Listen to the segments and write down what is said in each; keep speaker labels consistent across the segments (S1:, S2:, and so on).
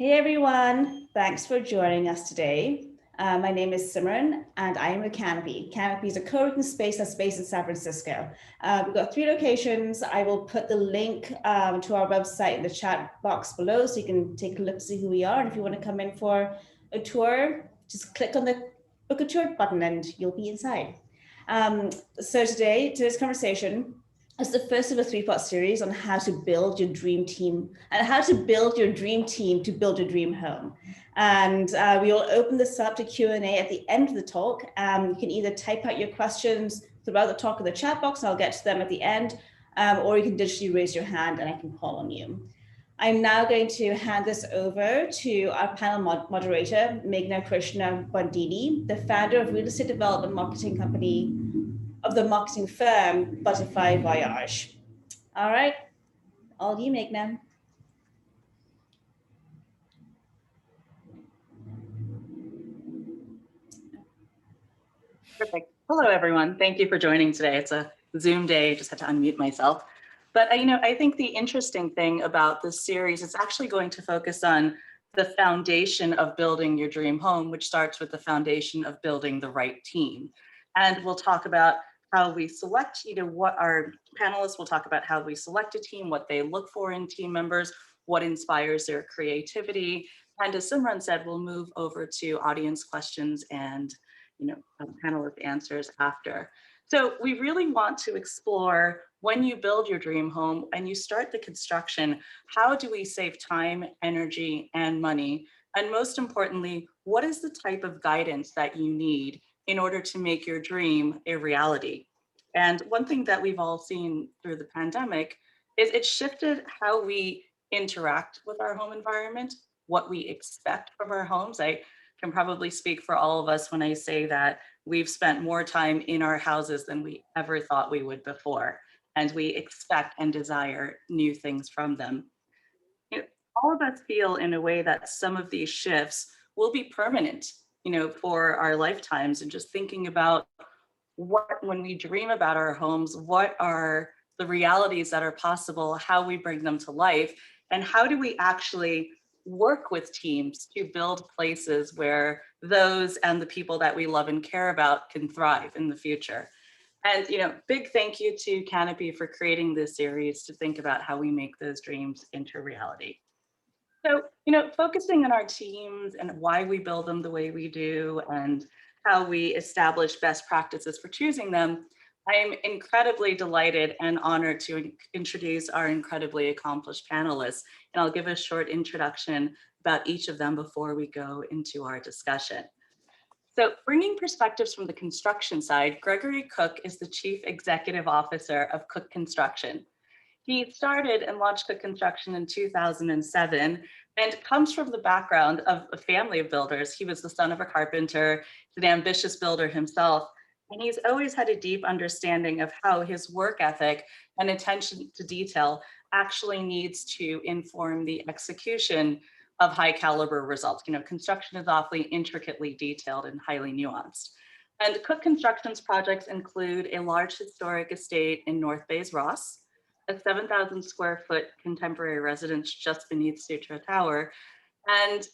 S1: Hey everyone, thanks for joining us today. My name is Simran and I am with Canopy. Canopy is a co-working space that's based in San Francisco. We've got 3 locations. I will put the link to our website in the chat box below so you can take a look to see who we are. And if you want to come in for a tour, just click on the book a tour button and you'll be inside. So today's conversation is the first of a 3-part series on how to build your dream team and how to build your dream team to build your dream home. And we will open this up to Q&A at the end of the talk. You can either type out your questions throughout the talk in the chat box and I'll get to them at the end, or you can digitally raise your hand and I can call on you. I'm now going to hand this over to our panel moderator, Meghna Krishna Bandini, the founder of real estate development marketing company of the marketing firm Butterfly Voyage. All right, all you, Meghna.
S2: Perfect. Hello, everyone. Thank you for joining today. It's a Zoom day. Just had to unmute myself. But I think the interesting thing about this series is actually going to focus on the foundation of building your dream home, which starts with the foundation of building the right team. And we'll talk about how we select, what our panelists will talk about how we select a team, what they look for in team members, what inspires their creativity. And as Simran said, we'll move over to audience questions and panelist answers after. So we really want to explore, when you build your dream home and you start the construction, how do we save time, energy, and money? And most importantly, what is the type of guidance that you need in order to make your dream a reality? And one thing that we've all seen through the pandemic is it shifted how we interact with our home environment, what we expect from our homes. I can probably speak for all of us when I say that we've spent more time in our houses than we ever thought we would before. And we expect and desire new things from them. All of us feel in a way that some of these shifts will be permanent, for our lifetimes. And just thinking about when we dream about our homes, what are the realities that are possible, how we bring them to life, and how do we actually work with teams to build places where those and the people that we love and care about can thrive in the future. And, big thank you to Canopy for creating this series to think about how we make those dreams into reality. So, focusing on our teams and why we build them the way we do and how we establish best practices for choosing them, I am incredibly delighted and honored to introduce our incredibly accomplished panelists. And I'll give a short introduction about each of them before we go into our discussion. So, bringing perspectives from the construction side, Gregory Cook is the Chief Executive Officer of Cook Construction. He started and launched Cook Construction in 2007 and comes from the background of a family of builders. He was the son of a carpenter, an ambitious builder himself, and he's always had a deep understanding of how his work ethic and attention to detail actually needs to inform the execution of high caliber results. Construction is awfully intricately detailed and highly nuanced. And Cook Construction's projects include a large historic estate in North Bay's Ross, a 7,000 square foot contemporary residence just beneath Sutro Tower. And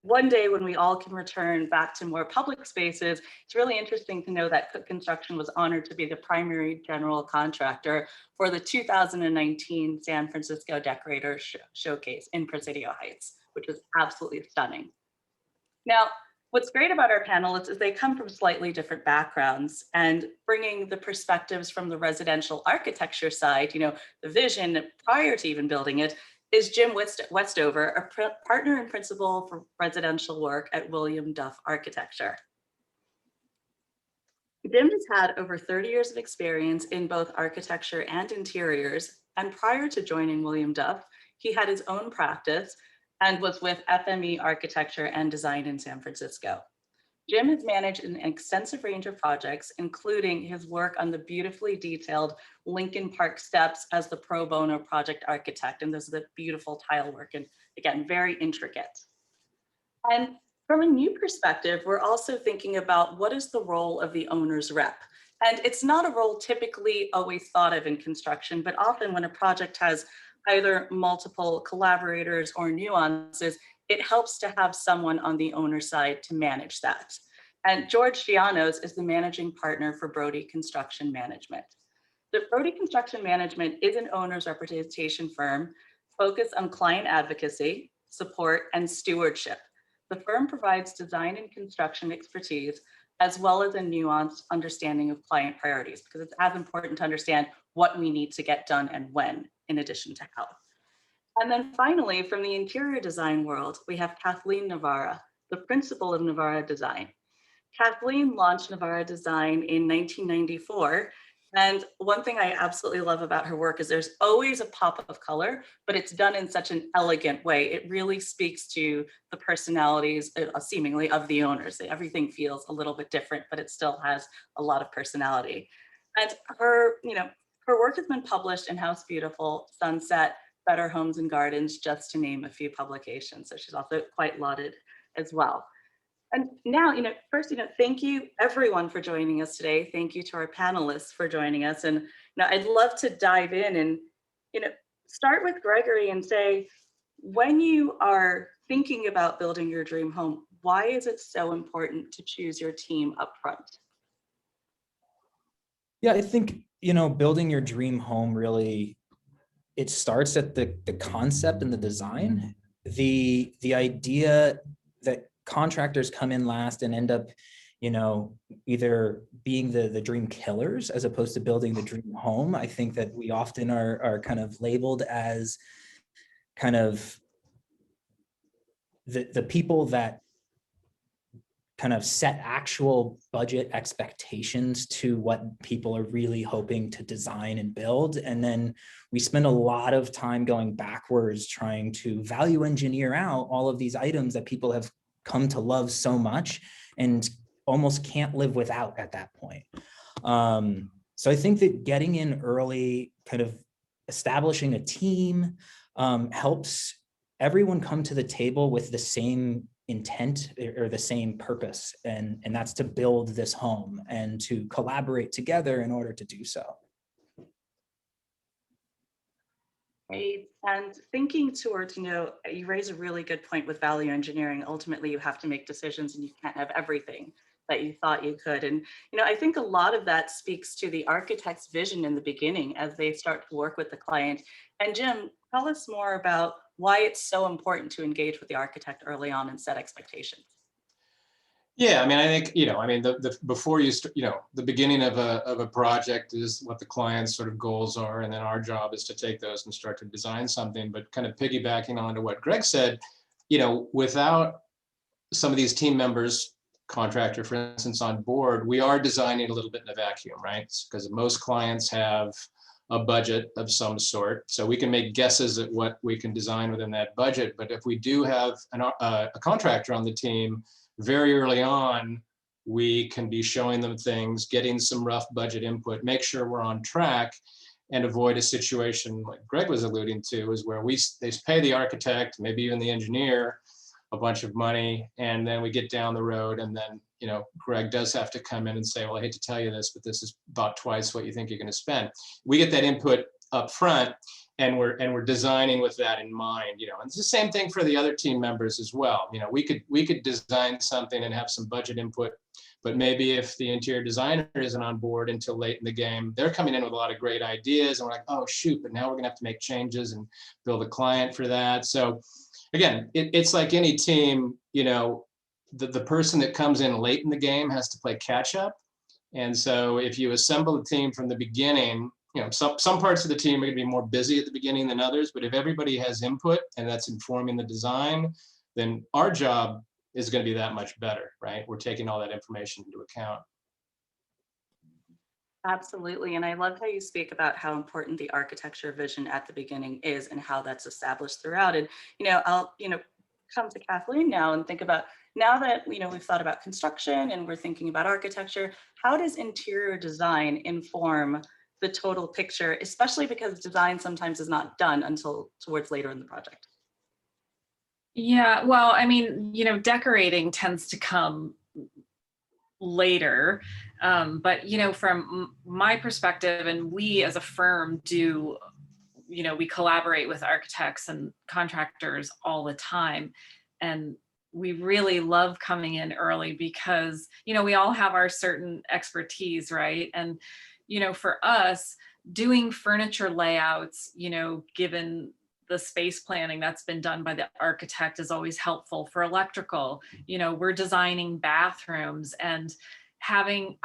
S2: one day when we all can return back to more public spaces, it's really interesting to know that Cook Construction was honored to be the primary general contractor for the 2019 San Francisco Decorator Showcase in Presidio Heights, which is absolutely stunning. Now, what's great about our panelists is they come from slightly different backgrounds, and bringing the perspectives from the residential architecture side, the vision prior to even building it, is Jim Westover, a partner and principal for residential work at William Duff Architecture. Jim has had over 30 years of experience in both architecture and interiors, and prior to joining William Duff, he had his own practice and was with FME Architecture and Design in San Francisco. Jim has managed an extensive range of projects, including his work on the beautifully detailed Lincoln Park steps as the pro bono project architect. And this is the beautiful tile work, and again, very intricate. And from a new perspective, we're also thinking about what is the role of the owner's rep. And it's not a role typically always thought of in construction, but often when a project has either multiple collaborators or nuances, it helps to have someone on the owner side to manage that. And George Gianos is the managing partner for Brody Construction Management. The Brody Construction Management is an owner's representation firm focused on client advocacy, support, and stewardship. The firm provides design and construction expertise, as well as a nuanced understanding of client priorities, because it's as important to understand what we need to get done and when, in addition to how. And then finally, from the interior design world, we have Kathleen Navara, the principal of Navara Design. Kathleen launched Navara Design in 1994. And one thing I absolutely love about her work is there's always a pop of color, but it's done in such an elegant way. It really speaks to the personalities, seemingly, of the owners. Everything feels a little bit different, but it still has a lot of personality. And her work has been published in House Beautiful, Sunset, Better Homes and Gardens, just to name a few publications. So she's also quite lauded as well. And now, first, thank you everyone for joining us today. Thank you to our panelists for joining us. And now I'd love to dive in and, start with Gregory and say, when you are thinking about building your dream home, why is it so important to choose your team up front?
S3: Yeah, I think, building your dream home really, it starts at the concept and the design. The idea that contractors come in last and end up, either being the dream killers as opposed to building the dream home. I think that we often are kind of labeled as kind of the people that kind of set actual budget expectations to what people are really hoping to design and build. And then we spend a lot of time going backwards trying to value engineer out all of these items that people have come to love so much and almost can't live without at that point. So I think that getting in early, kind of establishing a team, helps everyone come to the table with the same intent or the same purpose, and that's to build this home and to collaborate together in order to do so.
S2: Right. And thinking towards, you raise a really good point with value engineering. Ultimately, you have to make decisions and you can't have everything that you thought you could. And, I think a lot of that speaks to the architect's vision in the beginning as they start to work with the client. And Jim, tell us more about why it's so important to engage with the architect early on and set expectations.
S4: Yeah, I think, before you start, the beginning of a project is what the client's sort of goals are. And then our job is to take those and start to design something. But kind of piggybacking on to what Greg said, without some of these team members, contractor, for instance, on board, we are designing a little bit in a vacuum, right? Because most clients have a budget of some sort. So we can make guesses at what we can design within that budget. But if we do have a contractor on the team, very early on, we can be showing them things, getting some rough budget input, make sure we're on track, and avoid a situation like Greg was alluding to, is where they pay the architect, maybe even the engineer, a bunch of money, and then we get down the road, and then Greg does have to come in and say, well, I hate to tell you this, but this is about twice what you think you're going to spend. We get that input up front, and we're designing with that in mind, and it's the same thing for the other team members as well. We could design something and have some budget input, but maybe if the interior designer isn't on board until late in the game, they're coming in with a lot of great ideas, and we're like, oh shoot, but now we're gonna have to make changes and build a client for that. So again, it's like any team, the person that comes in late in the game has to play catch up. And so if you assemble a team from the beginning, some parts of the team are going to be more busy at the beginning than others, but if everybody has input and that's informing the design, then our job is going to be that much better, right? We're taking all that information into account.
S2: Absolutely. And I love how you speak about how important the architecture vision at the beginning is and how that's established throughout. And, I'll, come to Kathleen now and think about, now that, we've thought about construction and we're thinking about architecture, how does interior design inform the total picture, especially because design sometimes is not done until towards later in the project?
S5: Yeah, well, decorating tends to come later. But, from my perspective, and we as a firm do, we collaborate with architects and contractors all the time. and we really love coming in early because, you know, we all have our certain expertise, right? And, you know, for us, doing furniture layouts, you know, given the space planning that's been done by the architect is always helpful. For electrical, you know, we're designing bathrooms, and having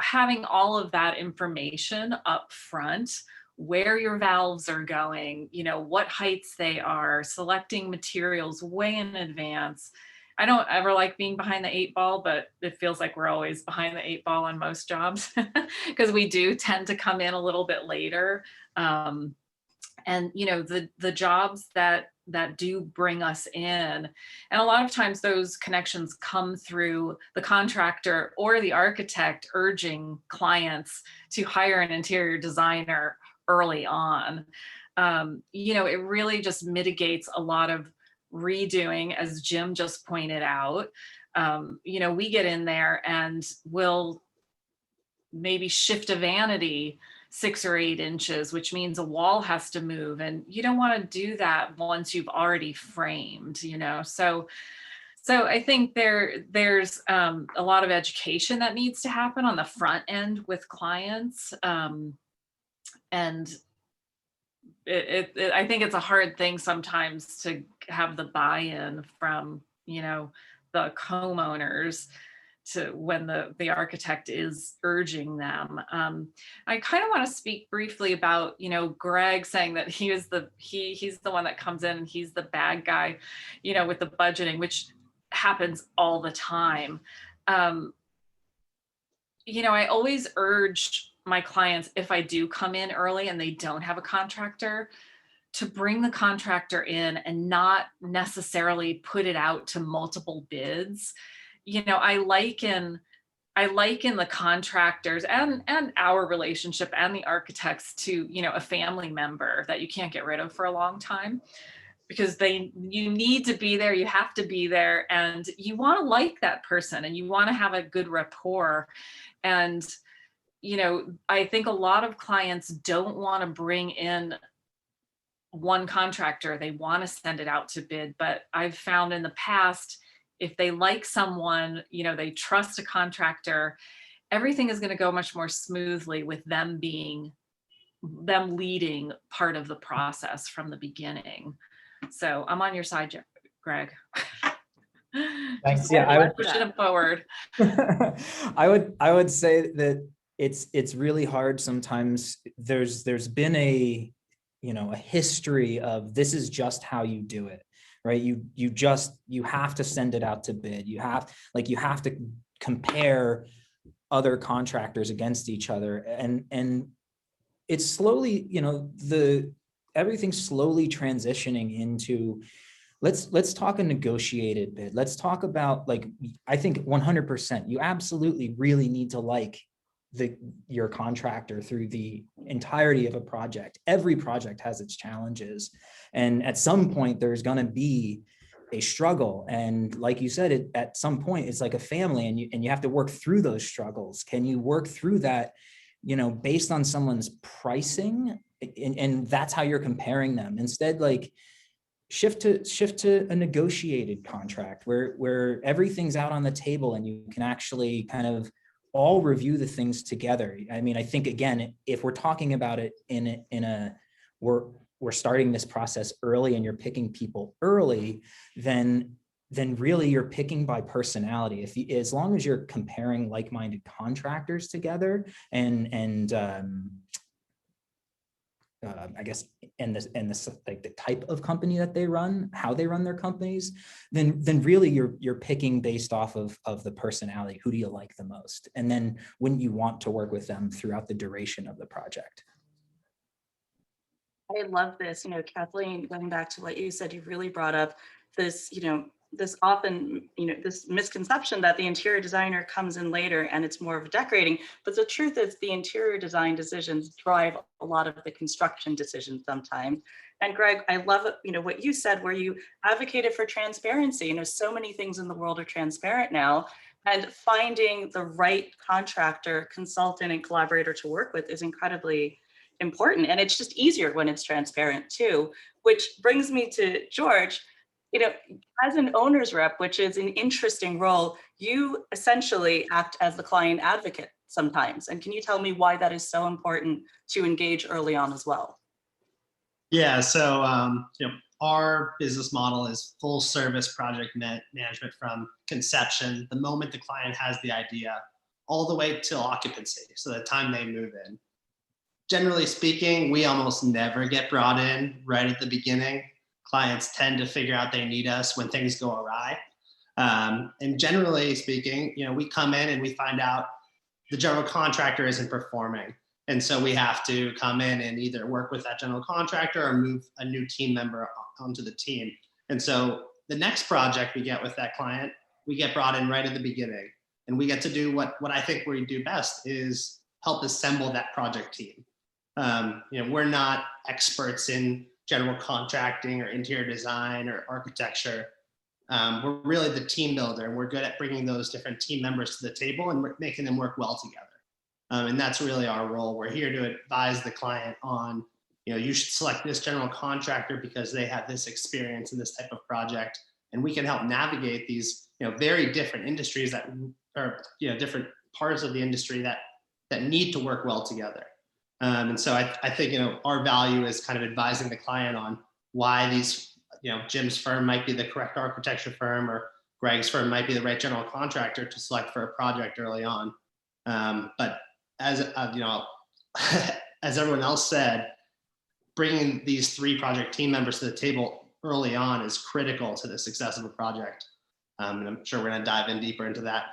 S5: all of that information up front, where your valves are going, you know, what heights they are, selecting materials way in advance. I don't ever like being behind the 8 ball, but it feels like we're always behind the 8 ball on most jobs because we do tend to come in a little bit later. And you know, the jobs that do bring us in, and a lot of times those connections come through the contractor or the architect urging clients to hire an interior designer early on. You know, it really just mitigates a lot of redoing, as Jim just pointed out. You know, we get in there and we'll maybe shift a vanity 6 or 8 inches, which means a wall has to move. And you don't want to do that once you've already framed, you know. So I think there's a lot of education that needs to happen on the front end with clients. And I think it's a hard thing sometimes to have the buy-in from, you know, the homeowners to when the architect is urging them. I kind of want to speak briefly about, you know, Greg saying that he's the one that comes in and he's the bad guy, you know, with the budgeting, which happens all the time. You know, I always urge my clients, if I do come in early and they don't have a contractor, to bring the contractor in and not necessarily put it out to multiple bids. You know, I liken the contractors and our relationship and the architects to, you know, a family member that you can't get rid of for a long time, because you need to be there, you have to be there, and you want to like that person and you want to have a good rapport. And, you know, I think a lot of clients don't want to bring in one contractor, they want to send it out to bid. But I've found in the past, if they like someone, you know, they trust a contractor, everything is going to go much more smoothly with them leading part of the process from the beginning. So I'm on your side, Greg.
S3: Thanks. Yeah, I would
S5: push it forward.
S3: I would say that it's really hard sometimes. There's been a history of this is just how you do it, right? You have to send it out to bid. You have to compare other contractors against each other, and it's slowly, everything's slowly transitioning into let's talk a negotiated bid. Let's talk about, I think 100%, you absolutely really need to like your contractor through the entirety of a project. Every project has its challenges, and at some point there's going to be a struggle, and like you said, at some point it's like a family, and you have to work through those struggles. Can you work through that, based on someone's pricing, and that's how you're comparing them? Instead, shift to a negotiated contract where everything's out on the table and you can actually kind of all review the things together. I mean, I think, again, if we're talking about it we're starting this process early and you're picking people early, then really you're picking by personality. As long as you're comparing like-minded contractors together and I guess, and the type of company that they run, how they run their companies, then really you're picking based off of the personality. Who do you like the most? And then wouldn't you want to work with them throughout the duration of the project?
S2: I love this. Kathleen, going back to what you said, you really brought up this, this often, this misconception that the interior designer comes in later and it's more of decorating. But the truth is the interior design decisions drive a lot of the construction decisions sometimes. And Greg, I love it, what you said, where you advocated for transparency. So many things in the world are transparent now, and finding the right contractor, consultant, and collaborator to work with is incredibly important. And it's just easier when it's transparent too, which brings me to George. you know, as an owner's rep, which is an interesting role, you essentially act as the client advocate sometimes. And can you tell me why that is so important to engage early on as well?
S6: Yeah, so our business model is full service project management from conception, the moment the client has the idea, all the way till occupancy, so the time they move in. Generally speaking, we almost never get brought in right at the beginning. Clients tend to figure out they need us when things go awry. And generally speaking, we come in and we find out the general contractor isn't performing. And so we have to come in and either work with that general contractor or move a new team member onto the team. And so the next project we get with that client, we get brought in right at the beginning. And we get to do what I think we do best is help assemble that project team. We're not experts in general contracting or interior design or architecture. We're really the team builder, and we're good at bringing those different team members to the table and making them work well together. And that's really our role. We're here to advise the client on, you should select this general contractor because they have this experience in this type of project. And we can help navigate these, very different industries that are, different parts of the industry that need to work well together. And so I think, our value is kind of advising the client on why these, Jim's firm might be the correct architecture firm, or Greg's firm might be the right general contractor to select for a project early on. But as as everyone else said, bringing these 3 project team members to the table early on is critical to the success of a project. And I'm sure we're going to dive in deeper into that.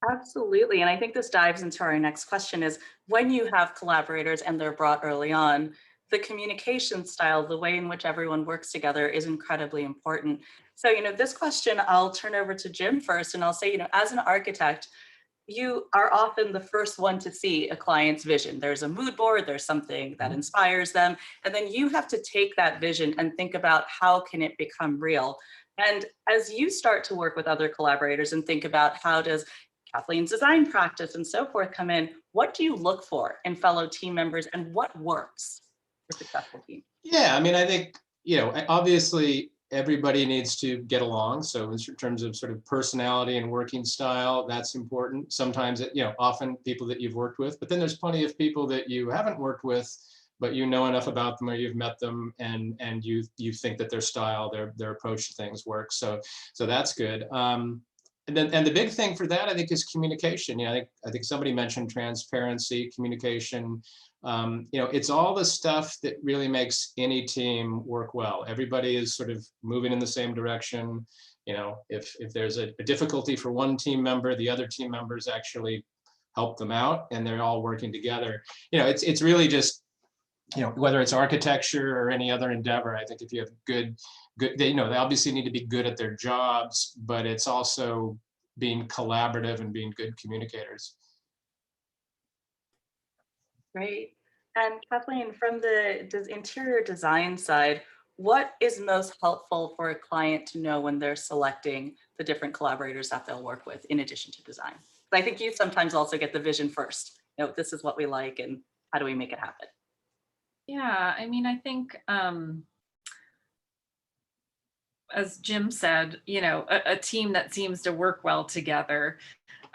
S2: Absolutely. And I think this dives into our next question is, when you have collaborators and they're brought early on, the communication style, the way in which everyone works together is incredibly important. So, this question, I'll turn over to Jim first, and I'll say, as an architect, you are often the first one to see a client's vision. There's a mood board, there's something that inspires them, and then you have to take that vision and think about how can it become real. And as you start to work with other collaborators and think about how does Kathleen's design practice and so forth come in, what do you look for in fellow team members, and what works for a successful team? Yeah,
S4: I think, obviously everybody needs to get along. So in terms of sort of personality and working style, that's important. Sometimes, often people that you've worked with, but then there's plenty of people that you haven't worked with, but you know enough about them or you've met them and you think that their style, their approach to things works. So that's good. And the big thing for that, I think, is communication. I think somebody mentioned transparency, communication. It's all the stuff that really makes any team work well. Everybody is sort of moving in the same direction. If there's a difficulty for one team member, the other team members actually help them out, and they're all working together. It's really just, whether it's architecture or any other endeavor. I think if you have good, they obviously need to be good at their jobs, but it's also being collaborative and being good communicators.
S2: Great. And Kathleen, from the interior design side, what is most helpful for a client to know when they're selecting the different collaborators that they'll work with in addition to design? I think you sometimes also get the vision first. This is what we like and how do we make it happen?
S5: Yeah, I think as Jim said, a team that seems to work well together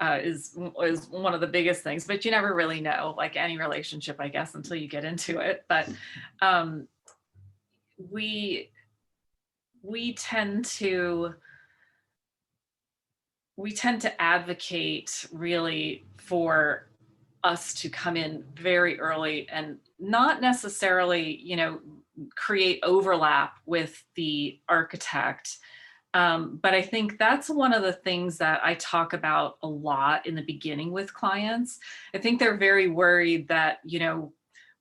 S5: is one of the biggest things, but you never really know, like any relationship, I guess, until you get into it. But we tend to advocate really for us to come in very early and not necessarily, create overlap with the architect. But I think that's one of the things that I talk about a lot in the beginning with clients. I think they're very worried that,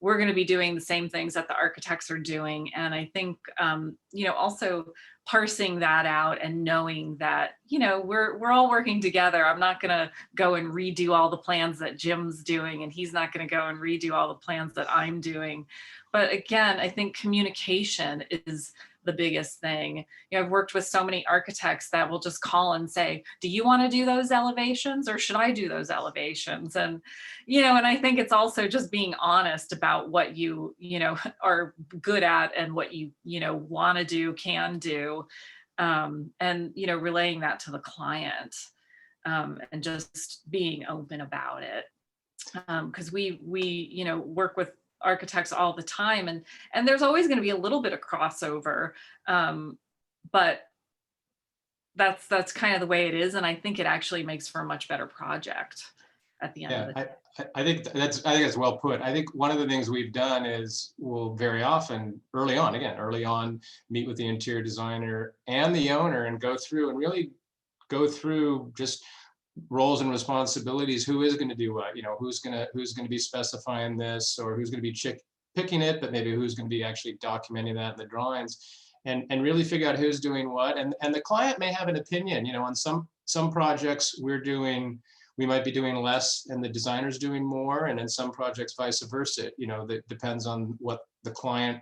S5: we're going to be doing the same things that the architects are doing. And I think, also parsing that out and knowing that, we're all working together. I'm not going to go and redo all the plans that Jim's doing, and he's not going to go and redo all the plans that I'm doing. But again, I think communication is the biggest thing. You know, I've worked with so many architects that will just call and say, do you want to do those elevations or should I do those elevations? And, you know, and I think it's also just being honest about what you know, are good at and what you know, want to do, can do. And, you know, relaying that to the client, and just being open about it. Because we, you know, work with architects all the time, and there's always going to be a little bit of crossover, but that's kind of the way it is, and I think it actually makes for a much better project at the end of the day.
S4: I think that's well put. I think one of the things we've done is we'll very often early on meet with the interior designer and the owner and go through just roles and responsibilities. Who is going to do what? You know, who's going to be specifying this, or who's going to be picking it, but maybe who's going to be actually documenting that in the drawings, and really figure out who's doing what. And the client may have an opinion. You know, on some projects we might be doing less and the designer's doing more, and in some projects vice versa. You know, that depends on what the client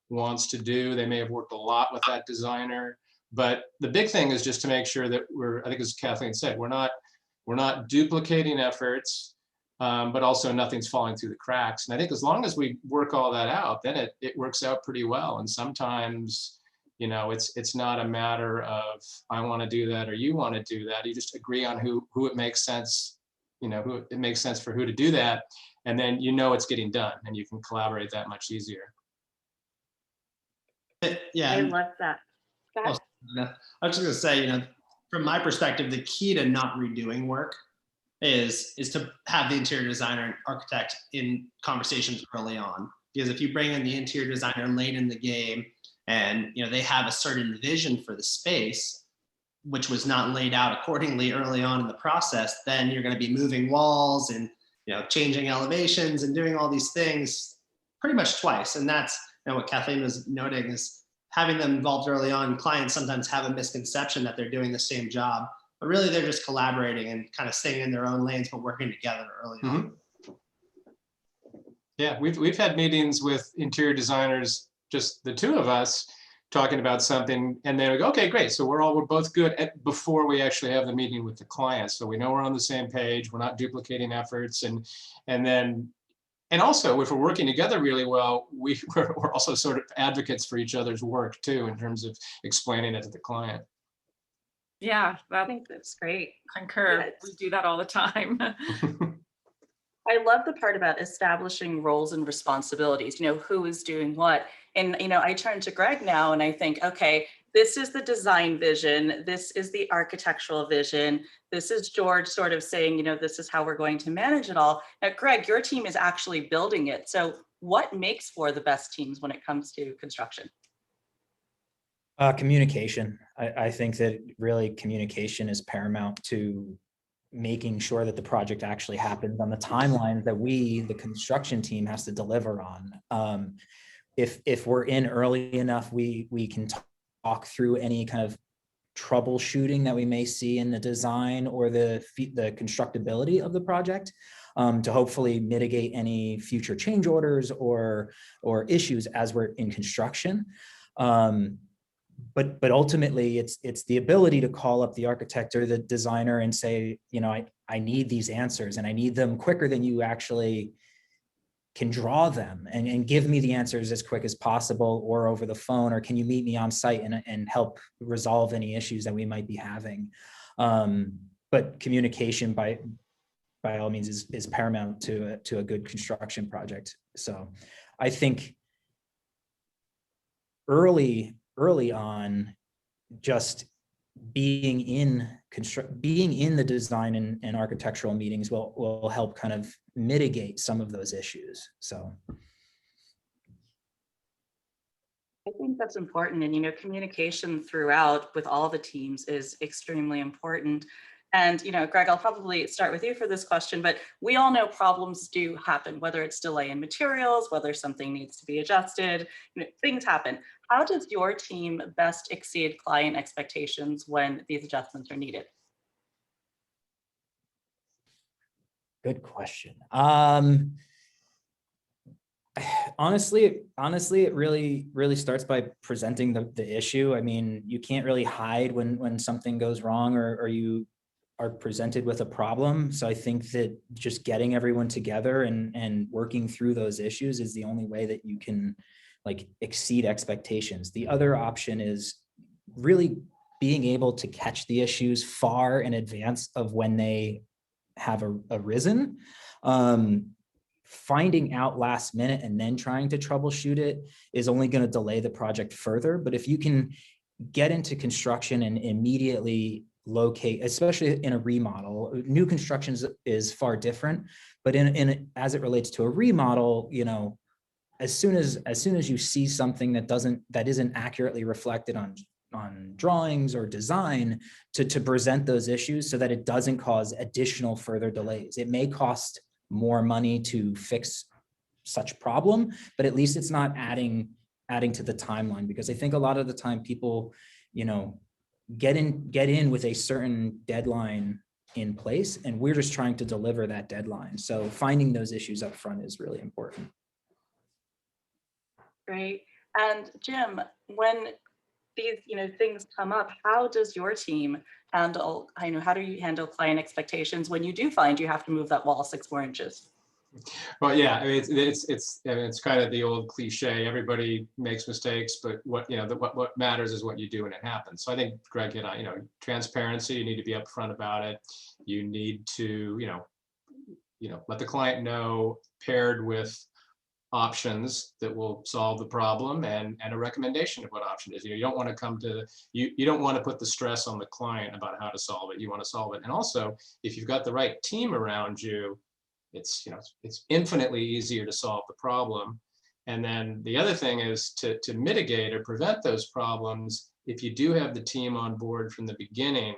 S4: wants to do. They may have worked a lot with that designer, but the big thing is just to make sure that I think as Kathleen said, we're not duplicating efforts, but also nothing's falling through the cracks. And I think as long as we work all that out, then it works out pretty well. And sometimes, you know, it's not a matter of I want to do that or you want to do that. You just agree on who it makes sense, you know, who it makes sense for who to do that. And then you know it's getting done and you can collaborate that much easier.
S6: Yeah.
S2: I love that. Go ahead.
S6: I was just going to say, you know, from my perspective, the key to not redoing work is to have the interior designer and architect in conversations early on. Because if you bring in the interior designer late in the game and, you know, they have a certain vision for the space, which was not laid out accordingly early on in the process, then you're going to be moving walls and, you know, changing elevations and doing all these things pretty much twice. And that's, you know, what Kathleen was noting is having them involved early on. Clients sometimes have a misconception that they're doing the same job, but really they're just collaborating and kind of staying in their own lanes, but working together early on.
S4: Yeah, we've had meetings with interior designers, just the two of us, talking about something, and then we go, okay, great. So we're both good before we actually have the meeting with the client. So we know we're on the same page. We're not duplicating efforts, and also if we're working together really well, we're also sort of advocates for each other's work too, in terms of explaining it to the client.
S5: Yeah,
S2: I think that's great.
S5: concur.
S2: Yes.
S5: We do that all the time.
S2: I love the part about establishing roles and responsibilities, you know, who is doing what. And, you know, I turn to Greg now and I think, okay, this is the design vision. This is the architectural vision. This is George sort of saying, you know, this is how we're going to manage it all. Now, Greg, your team is actually building it. So what makes for the best teams when it comes to construction?
S3: Communication. I think that really communication is paramount to making sure that the project actually happens on the timeline that the construction team, has to deliver on. If we're in early enough, we can talk through any kind of troubleshooting that we may see in the design or the constructability of the project, to hopefully mitigate any future change orders or issues as we're in construction. But ultimately, it's the ability to call up the architect or the designer and say, you know, I need these answers and I need them quicker than you actually can draw them, and give me the answers as quick as possible, or over the phone, or can you meet me on site and help resolve any issues that we might be having. But communication by all means is paramount to a good construction project. So I think early on, just being in the design and architectural meetings will help kind of mitigate some of those issues. So
S2: I think that's important. And, you know, communication throughout with all the teams is extremely important. And, you know, Greg, I'll probably start with you for this question, but we all know problems do happen, whether it's delay in materials, whether something needs to be adjusted, you know, things happen. How does your team best exceed client expectations when these adjustments are needed?
S3: good question. I Honestly, it really starts by presenting the issue. I mean, you can't really hide when something goes wrong or you are presented with a problem. So I think that just getting everyone together and working through those issues is the only way that you can like exceed expectations. The other option is really being able to catch the issues far in advance of when they have arisen. Finding out last minute and then trying to troubleshoot it is only going to delay the project further. But if you can get into construction and immediately locate, especially in a remodel, new constructions is far different, but as it relates to a remodel, you know, as soon as you see something that isn't accurately reflected on drawings or design, to present those issues so that it doesn't cause additional further delays. It may cost more money to fix such problem, but at least it's not adding to the timeline, because I think a lot of the time people, you know, get in with a certain deadline in place, and we're just trying to deliver that deadline. So finding those issues up front is really important.
S2: Great. And Jim, when these, things come up, how does your team handle, how do you handle client expectations when you do find you have to move that wall 6 more inches?
S4: Well, yeah, I mean, it's kind of the old cliche. Everybody makes mistakes, but what matters is what you do when it happens. So I think Greg hit on, transparency. You need to be upfront about it. You need to, let the client know, paired with options that will solve the problem and a recommendation of what option is. You don't want to come to you don't want to put the stress on the client about how to solve it. You want to solve it. And also, if you've got the right team around you, it's infinitely easier to solve the problem. And then the other thing is to mitigate or prevent those problems. If you do have the team on board from the beginning,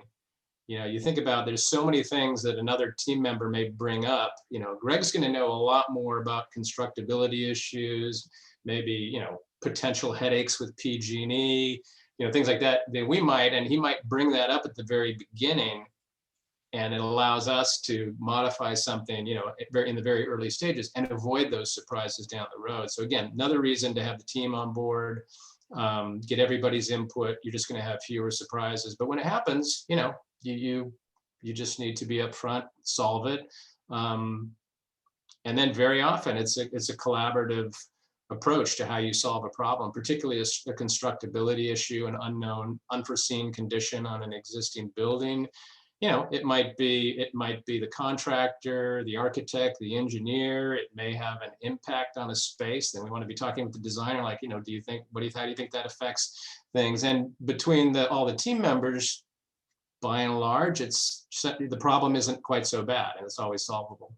S4: you think about, there's so many things that another team member may bring up. Greg's going to know a lot more about constructability issues, maybe, potential headaches with PG&E, things like that than we might, and he might bring that up at the very beginning. And it allows us to modify something, in the very early stages and avoid those surprises down the road. So again, another reason to have the team on board, get everybody's input. You're just going to have fewer surprises. But when it happens, you just need to be upfront, solve it. And then very often it's a collaborative approach to how you solve a problem, particularly a constructability issue, an unknown, unforeseen condition on an existing building. It might be the contractor, the architect, the engineer. It may have an impact on a space. Then we want to be talking with the designer, like, how do you think that affects things? And between all the team members, by and large, the problem isn't quite so bad, and it's always solvable.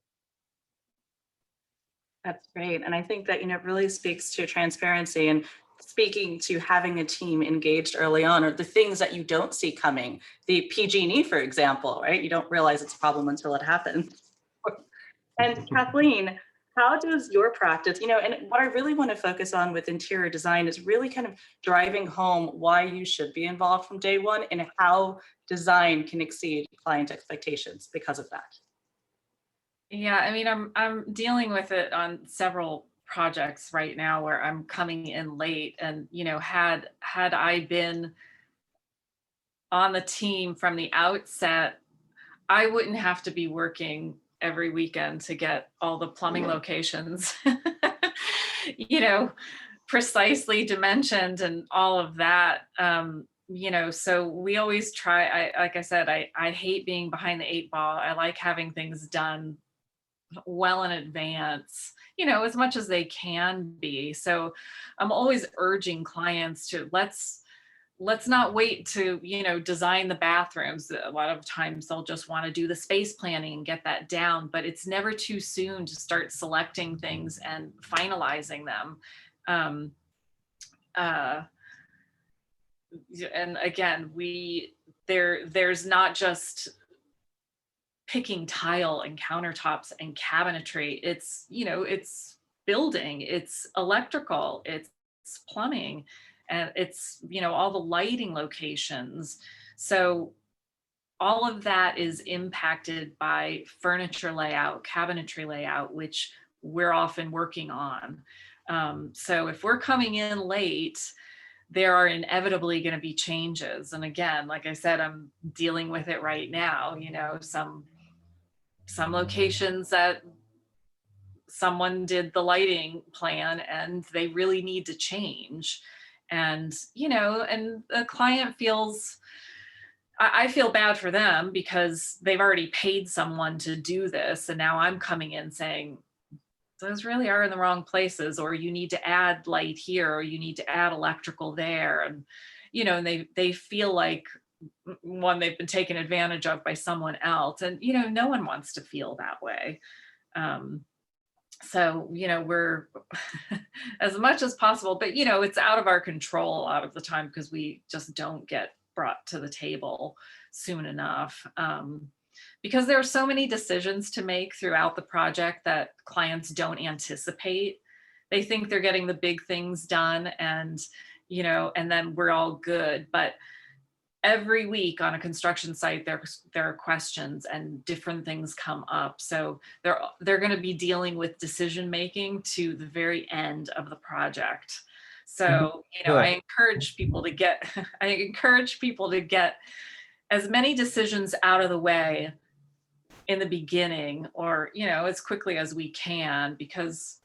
S2: That's great. And I think that, it really speaks to transparency and speaking to having a team engaged early on, or the things that you don't see coming. The PG&E, for example, right? You don't realize it's a problem until it happens. And Kathleen, how does your practice, and what I really want to focus on with interior design is really kind of driving home why you should be involved from day one and how design can exceed client expectations because of that.
S5: Yeah, I mean, I'm dealing with it on several projects right now where I'm coming in late, and had I been on the team from the outset, I wouldn't have to be working every weekend to get all the plumbing locations precisely dimensioned and all of that. So we always try, like I said, I hate being behind the 8 ball. I like having things done well in advance, as much as they can be. So I'm always urging clients to let's not wait to, design the bathrooms. A lot of times they'll just want to do the space planning and get that down, but it's never too soon to start selecting things and finalizing them. And again, there's not just picking tile and countertops and cabinetry. It's, it's building, it's electrical, it's plumbing, and it's, all the lighting locations. So all of that is impacted by furniture layout, cabinetry layout, which we're often working on. So if we're coming in late, there are inevitably going to be changes. And again, like I said, I'm dealing with it right now. You know, some locations that someone did the lighting plan and they really need to change. And, you know, and the client feels, I feel bad for them because they've already paid someone to do this. And now I'm coming in saying, those really are in the wrong places, or you need to add light here, or you need to add electrical there. And, you know, and they feel like, one, they've been taken advantage of by someone else. And, you know, no one wants to feel that way. So, you know, we're as much as possible, but, you know, it's out of our control a lot of the time because we just don't get brought to the table soon enough. Because there are so many decisions to make throughout the project that clients don't anticipate. They think they're getting the big things done and, you know, and then we're all good. But every week on a construction site, there are questions and different things come up. So they're going to be dealing with decision making to the very end of the project. So, you know, I encourage people to get as many decisions out of the way in the beginning, or, you know, as quickly as we can, because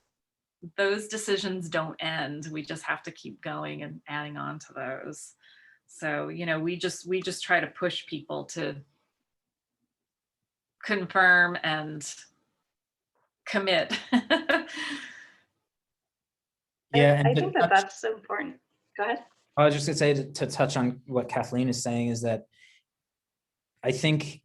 S5: those decisions don't end. We just have to keep going and adding on to those. So, you know, we just try to push people to confirm and commit.
S3: Yeah,
S2: I think that's so important. Go ahead.
S3: I was just gonna say to touch on what Kathleen is saying is that I think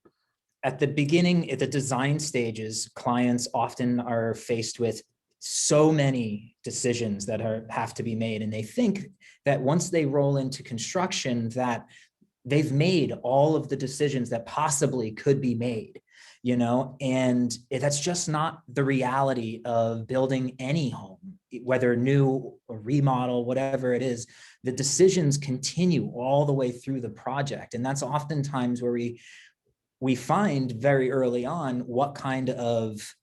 S3: at the beginning, at the design stages, clients often are faced with so many decisions that have to be made. And they think that once they roll into construction, that they've made all of the decisions that possibly could be made, you know, and that's just not the reality of building any home, whether new or remodel, whatever it is. The decisions continue all the way through the project. And that's oftentimes where we find very early on what kind of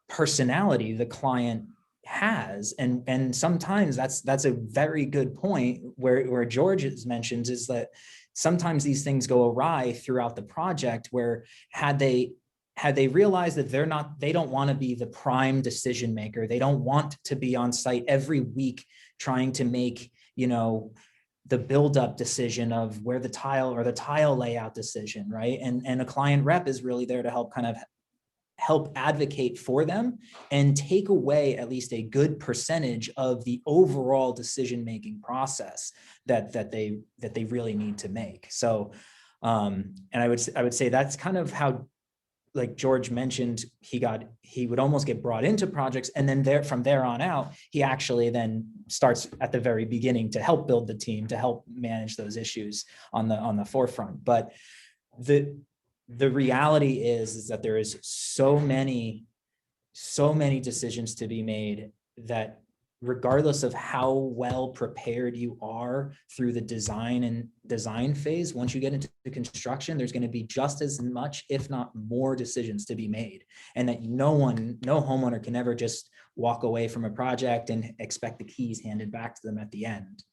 S3: personality the client has. And sometimes that's a very good point where George has mentioned, is that sometimes these things go awry throughout the project, where had they realized that they don't want to be the prime decision maker, they don't want to be on site every week trying to make, you know, the build-up decision of where the tile layout decision, right? And a client rep is really there to help advocate for them and take away at least a good percentage of the overall decision-making process that they really need to make. So, and I would say that's kind of how, like George mentioned, he would almost get brought into projects, and then from there on out, he actually then starts at the very beginning to help build the team, to help manage those issues on the forefront. But the reality is that there is so many decisions to be made that regardless of how well prepared you are through the design phase, once you get into the construction, there's going to be just as much, if not more, decisions to be made. And that no homeowner can ever just walk away from a project and expect the keys handed back to them at the end.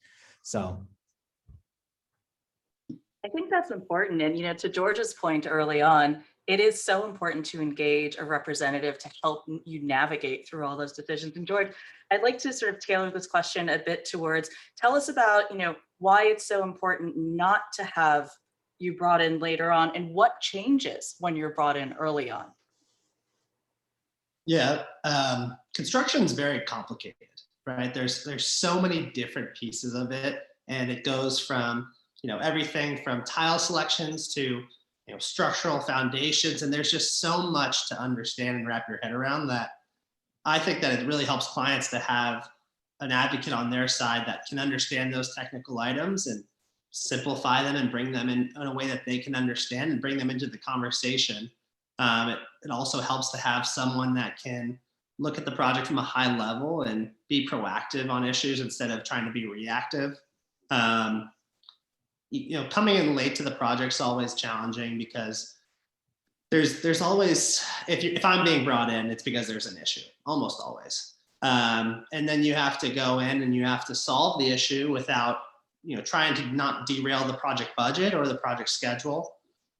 S3: So
S2: I think that's important. And, you know, to George's point early on, it is so important to engage a representative to help you navigate through all those decisions. And George, I'd like to sort of tailor this question a bit towards, tell us about, you know, why it's so important not to have you brought in later on, and what changes when you're brought in early on.
S6: Yeah, construction is very complicated, right? There's so many different pieces of it, and it goes from, you know, everything from tile selections to, you know, structural foundations, and there's just so much to understand and wrap your head around, that I think that it really helps clients to have an advocate on their side that can understand those technical items and simplify them and bring them in a way that they can understand and bring them into the conversation. It also helps to have someone that can look at the project from a high level and be proactive on issues instead of trying to be reactive. You know, coming in late to the project is always challenging, because there's always, if I'm being brought in, it's because there's an issue, almost always. And then you have to go in and you have to solve the issue without, trying to not derail the project budget or the project schedule.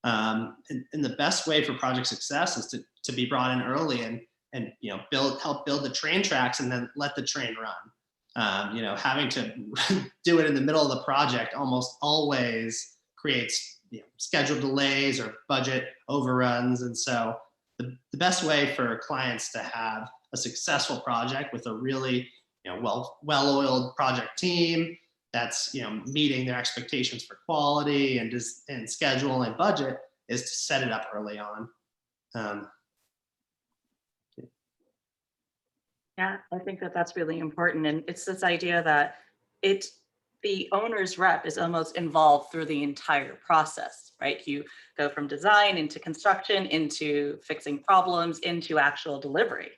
S6: And the best way for project success is to be brought in early and help build the train tracks and then let the train run. Having to do it in the middle of the project almost always creates schedule delays or budget overruns. And so the best way for clients to have a successful project with a really well-oiled project team that's meeting their expectations for quality and schedule and budget is to set it up early on.
S2: Yeah, I think that that's really important. And it's this idea that the owner's rep is almost involved through the entire process, right? You go from design into construction, into fixing problems, into actual delivery,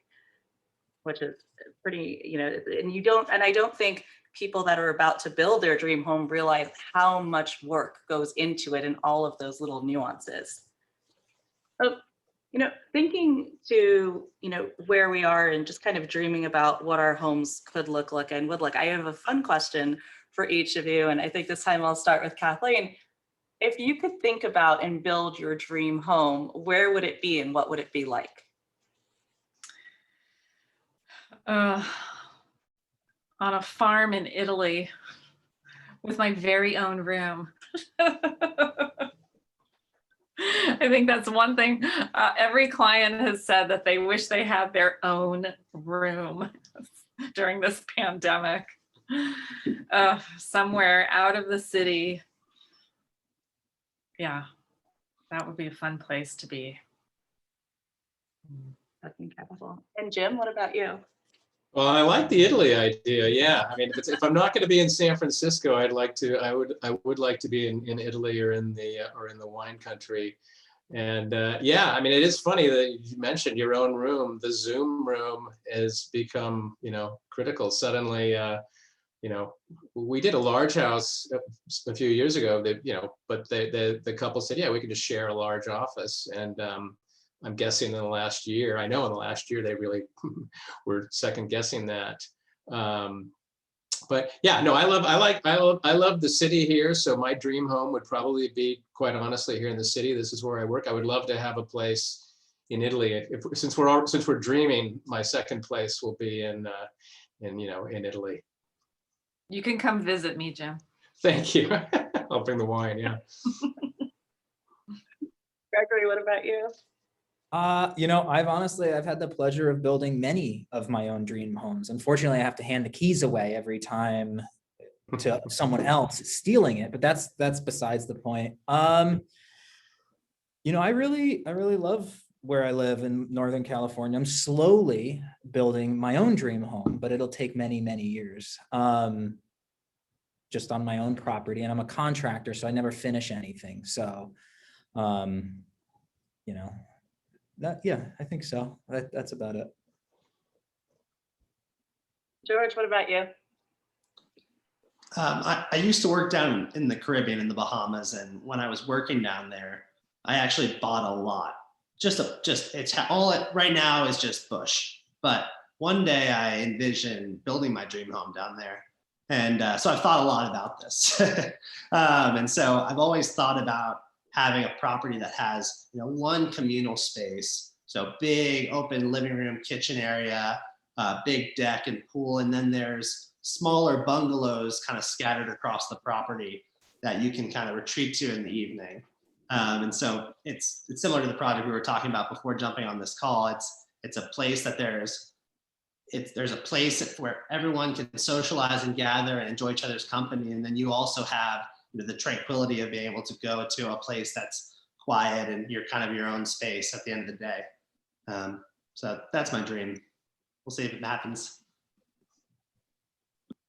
S2: which is pretty, and I don't think people that are about to build their dream home realize how much work goes into it and all of those little nuances. So, thinking to, where we are and just kind of dreaming about what our homes could look like and would look, I have a fun question for each of you. And I think this time I'll start with Kathleen. If you could think about and build your dream home, where would it be and what would it be like?
S5: On a farm in Italy with my very own room. I think that's one thing. Every client has said that they wish they had their own room during this pandemic, somewhere out of the city. Yeah, that would be a fun place to be.
S2: That's incredible. And Jim, what about you?
S4: Well, I like the Italy idea. Yeah, I mean, if I'm not going to be in San Francisco, I would like to be in Italy or in the wine country. And yeah, I mean, it is funny that you mentioned your own room. The Zoom room has become, critical. Suddenly, we did a large house a few years ago that, but the couple said, yeah, we can just share a large office. And I'm guessing in the last year, I know in the last year, they really were second guessing that. But yeah, no, I love the city here. So my dream home would probably be, quite honestly, here in the city. This is where I work. I would love to have a place in Italy. Since we're dreaming, my second place will be in Italy.
S5: You can come visit me, Jim.
S4: Thank you. I'll bring the wine. Yeah.
S2: Gregory, what about you?
S3: I've had the pleasure of building many of my own dream homes. Unfortunately, I have to hand the keys away every time to someone else stealing it, but that's besides the point. I really love where I live in Northern California. I'm slowly building my own dream home, but it'll take many, many years. Just on my own property, and I'm a contractor, so I never finish anything. So, I think so. That's about it.
S2: George, what about you?
S6: I used to work down in the Caribbean, in the Bahamas, and when I was working down there, I actually bought a lot. It's all it right now is just bush. But one day I envisioned building my dream home down there, and so I've thought a lot about this. And so I've always thought about having a property that has one communal space, so big open living room, kitchen area, big deck and pool, and then there's smaller bungalows kind of scattered across the property that you can kind of retreat to in the evening. And so it's similar to the project we were talking about before jumping on this call. It's a place that there's a place where everyone can socialize and gather and enjoy each other's company, and then you also have the tranquility of being able to go to a place that's quiet and you're kind of your own space at the end of the day. So that's my dream. We'll see if it happens.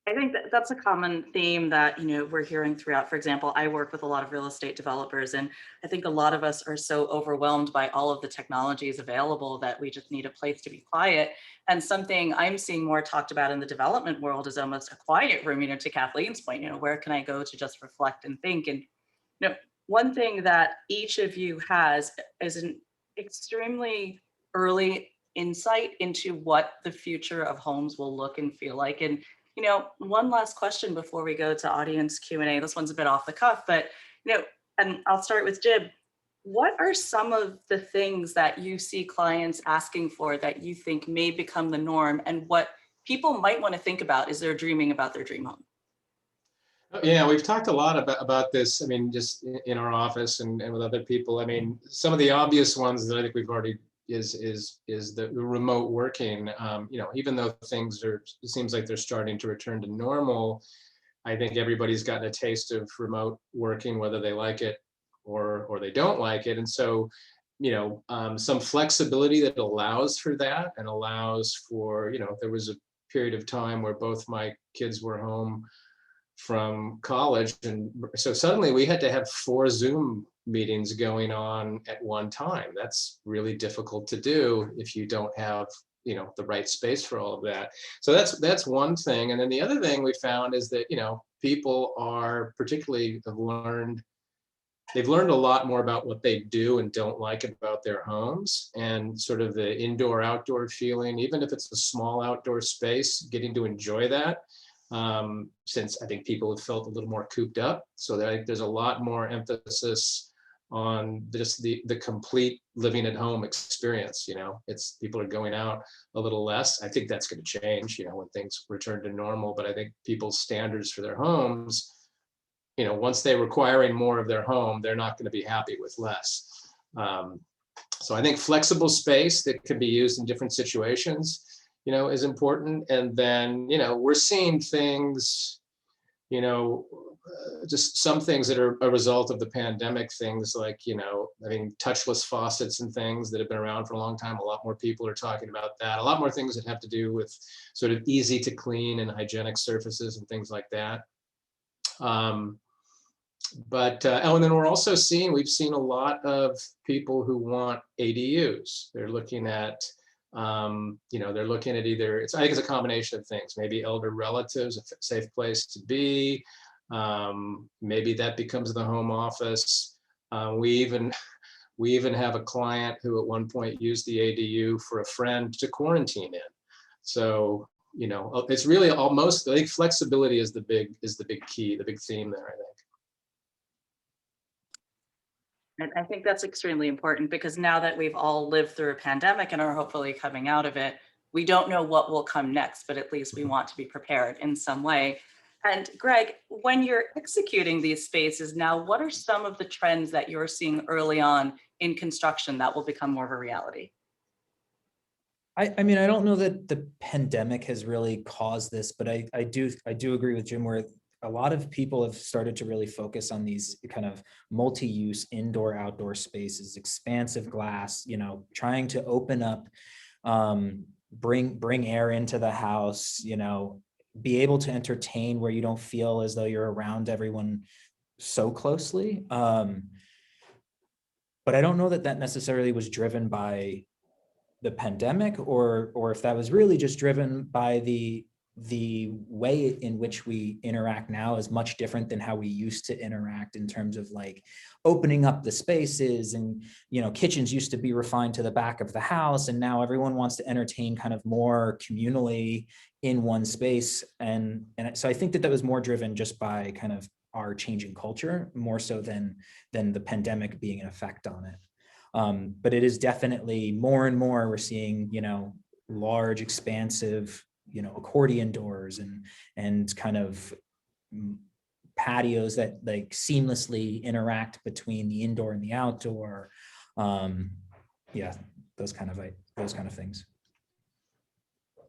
S2: I think that's a common theme that we're hearing throughout. For example, I work with a lot of real estate developers, and I think a lot of us are so overwhelmed by all of the technologies available that we just need a place to be quiet. And something I'm seeing more talked about in the development world is almost a quiet room. To Kathleen's point, where can I go to just reflect and think? And one thing that each of you has is an extremely early insight into what the future of homes will look and feel like. And, one last question before we go to audience Q&A. This one's a bit off the cuff, but, and I'll start with Jib. What are some of the things that you see clients asking for that you think may become the norm, and what people might want to think about as they're dreaming about their dream home?
S4: Yeah, we've talked a lot about this. I mean, just in our office and with other people. I mean, some of the obvious ones that I think we've already is the remote working. Even though it seems like they're starting to return to normal, I think everybody's gotten a taste of remote working, whether they like it or they don't like it. And so, some flexibility that allows for that and allows for, there was a period of time where both my kids were home from college. And so suddenly we had to have 4 Zoom meetings going on at one time. That's really difficult to do if you don't have, the right space for all of that. So that's one thing. And then the other thing we found is that, people are they've learned a lot more about what they do and don't like about their homes, and sort of the indoor outdoor feeling, even if it's a small outdoor space, getting to enjoy that. Since I think people have felt a little more cooped up. So there's a lot more emphasis on just the complete living at home experience. It's people are going out a little less. I think that's going to change, when things return to normal. But I think people's standards for their homes, once they're requiring more of their home, they're not going to be happy with less. So I think flexible space that can be used in different situations, is important. And then, we're seeing things, just some things that are a result of the pandemic, things like, touchless faucets and things that have been around for a long time. A lot more people are talking about that. A lot more things that have to do with sort of easy to clean and hygienic surfaces and things like that. And then we've seen a lot of people who want ADUs. They're looking at, either, I think it's a combination of things, maybe elder relatives, a safe place to be. Maybe that becomes the home office. We even have a client who at one point used the ADU for a friend to quarantine in. So, it's really almost, I think flexibility is the big key, the big theme there, I think.
S2: And I think that's extremely important, because now that we've all lived through a pandemic and are hopefully coming out of it, we don't know what will come next, but at least we want to be prepared in some way. And Greg, when you're executing these spaces now, what are some of the trends that you're seeing early on in construction that will become more of a reality?
S3: I mean, I don't know that the pandemic has really caused this, but I do agree with Jim, where a lot of people have started to really focus on these kind of multi-use indoor outdoor spaces, expansive glass, trying to open up, bring air into the house, be able to entertain where you don't feel as though you're around everyone so closely. But I don't know that necessarily was driven by the pandemic, or if that was really just driven by the way in which we interact now is much different than how we used to interact, in terms of like opening up the spaces. And kitchens used to be refined to the back of the house, and now everyone wants to entertain kind of more communally in one space. And so I think that was more driven just by kind of our changing culture, more so than the pandemic being an effect on it. But it is definitely more and more we're seeing, large, expansive, accordion doors and kind of patios that like seamlessly interact between the indoor and the outdoor. Yeah, those kind of things.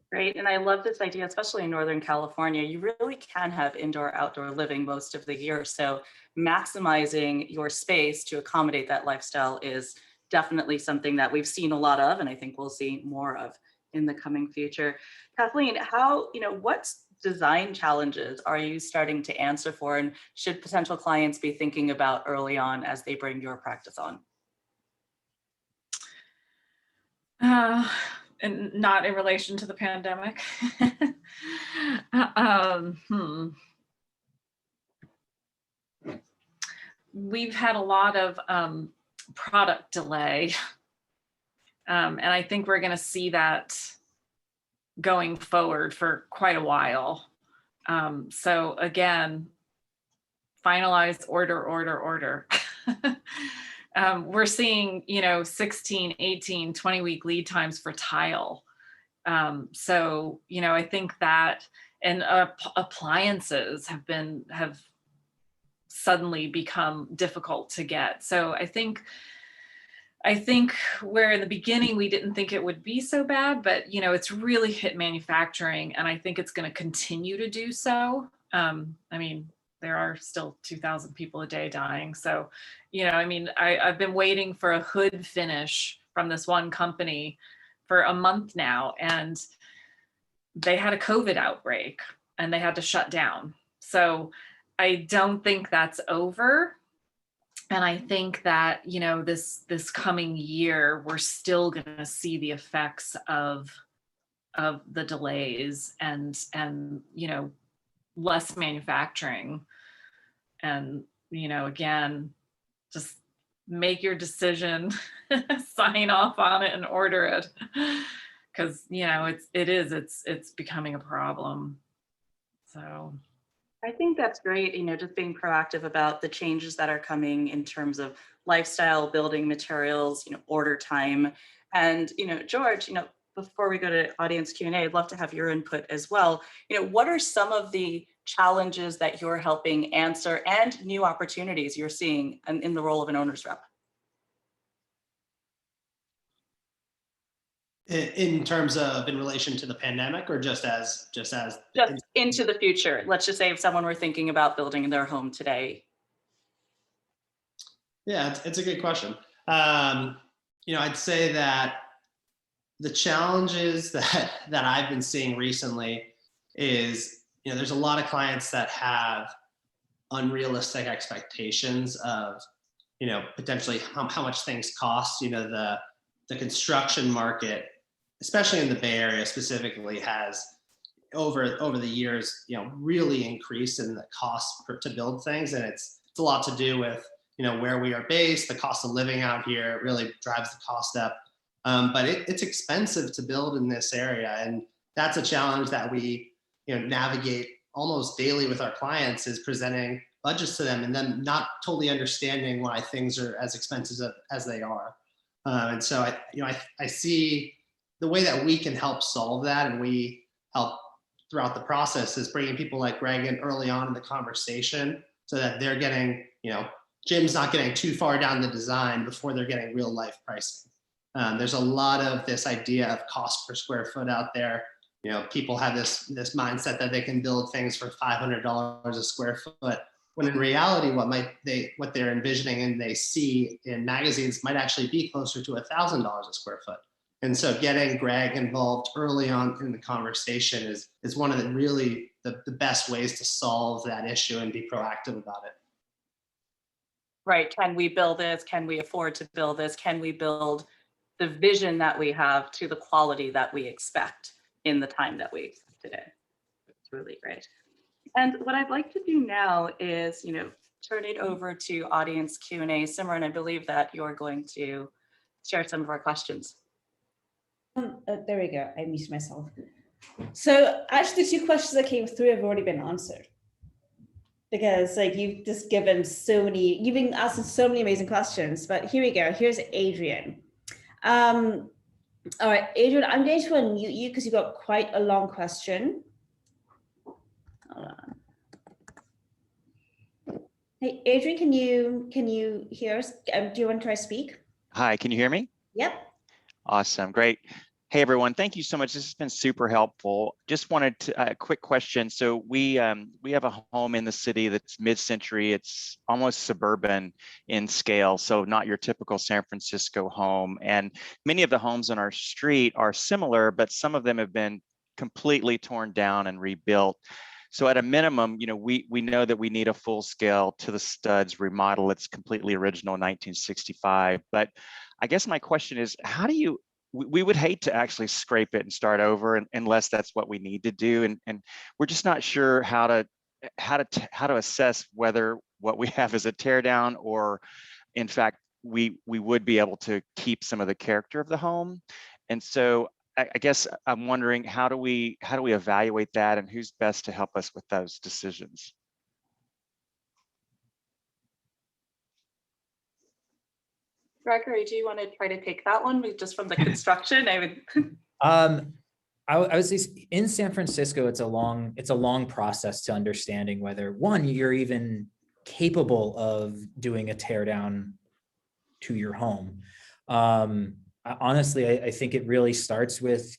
S2: Great. And I love this idea, especially in Northern California. You really can have indoor outdoor living most of the year. So maximizing your space to accommodate that lifestyle is definitely something that we've seen a lot of, and I think we'll see more of in the coming future. Kathleen, what design challenges are you starting to answer for, and should potential clients be thinking about early on as they bring your practice on?
S5: And not in relation to the pandemic. We've had a lot of product delay And I think we're going to see that going forward for quite a while. So again, finalize, order. We're seeing, 16, 18, 20-week lead times for tile. So, I think that, and appliances have suddenly become difficult to get. So I think where in the beginning we didn't think it would be so bad, but it's really hit manufacturing, and I think it's going to continue to do so. I mean, there are still 2,000 people a day dying. So, I've been waiting for a hood finish from this one company for a month now, and they had a COVID outbreak and they had to shut down. So I don't think that's over. And I think that, this coming year, we're still going to see the effects of the delays and less manufacturing. And, again, just make your decision, sign off on it and order it. Because, it's becoming a problem. So
S2: I think that's great, just being proactive about the changes that are coming in terms of lifestyle, building materials, order time. And, George, before we go to audience Q&A, I'd love to have your input as well. What are some of the challenges that you're helping answer and new opportunities you're seeing in the role of an owner's rep?
S6: In terms of in relation to the pandemic, or just
S2: into the future? Let's just say if someone were thinking about building their home today.
S6: Yeah, it's a good question. I'd say that the challenges that I've been seeing recently is, there's a lot of clients that have unrealistic expectations of, potentially how much things cost. The construction market, especially in the Bay Area specifically, has over the years, really increased in the cost to build things. And it's a lot to do with, where we are based, the cost of living out here really drives the cost up. But it's expensive to build in this area. And that's a challenge that we, navigate almost daily with our clients, is presenting budgets to them and then not totally understanding why things are as expensive as they are. And so I see the way that we can help solve that, and we help throughout the process, is bringing people like Greg in early on in the conversation, so that they're getting, Jim's not getting too far down the design before they're getting real life pricing. There's a lot of this idea of cost per square foot out there. People have this mindset that they can build things for $500 a square foot, when in reality, what they're envisioning and they see in magazines might actually be closer to $1,000 a square foot. And so getting Greg involved early on in the conversation is one of the best ways to solve that issue and be proactive about it.
S2: Right. Can we build this? Can we afford to build this? Can we build the vision that we have to the quality that we expect in the time that we expect today? It's really great. And what I'd like to do now is, turn it over to audience Q&A. Simran, I believe that you're going to share some of our questions.
S1: There we go. I muted myself. So actually, the two questions that came through have already been answered, because you've just you've been asking so many amazing questions. But here we go. Here's Adrian. All right, Adrian, I'm going to unmute you because you've got quite a long question. Hold on. Hey, Adrian, can you hear us? Do you want to try to speak?
S7: Hi, can you hear me?
S1: Yep.
S7: Awesome, great. Hey everyone, thank you so much. This has been super helpful. Just wanted to, a quick question. So we have a home in the city that's mid-century. It's almost suburban in scale, so not your typical San Francisco home. And many of the homes on our street are similar, but some of them have been completely torn down and rebuilt. So at a minimum, we know that we need a full scale to the studs remodel. It's completely original 1965. But I guess my question is, how do you, we would hate to actually scrape it and start over unless that's what we need to do. And we're just not sure how to assess whether what we have is a tear down or in fact we would be able to keep some of the character of the home. And so I guess I'm wondering, how do we evaluate that, and who's best to help us with those decisions?
S2: Gregory, do you want to try to take that one just from the construction? I would.
S3: I would say in San Francisco, it's a long process to understanding whether, one, you're even capable of doing a tear down to your home. Honestly, I think it really starts with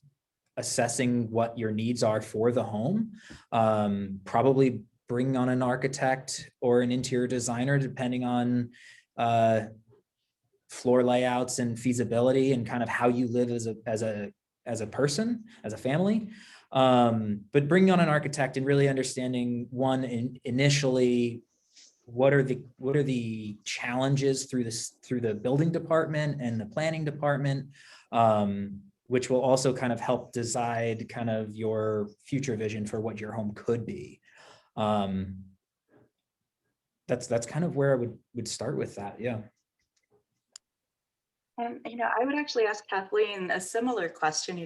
S3: assessing what your needs are for the home. Probably bring on an architect or an interior designer, depending on floor layouts and feasibility and kind of how you live as a person, as a family. But bringing on an architect and really understanding, one, initially, what are the challenges through the building department and the planning department, which will also kind of help decide kind of your future vision for what your home could be. That's kind of where I would start with that. Yeah.
S2: And, I would actually ask Kathleen a similar question.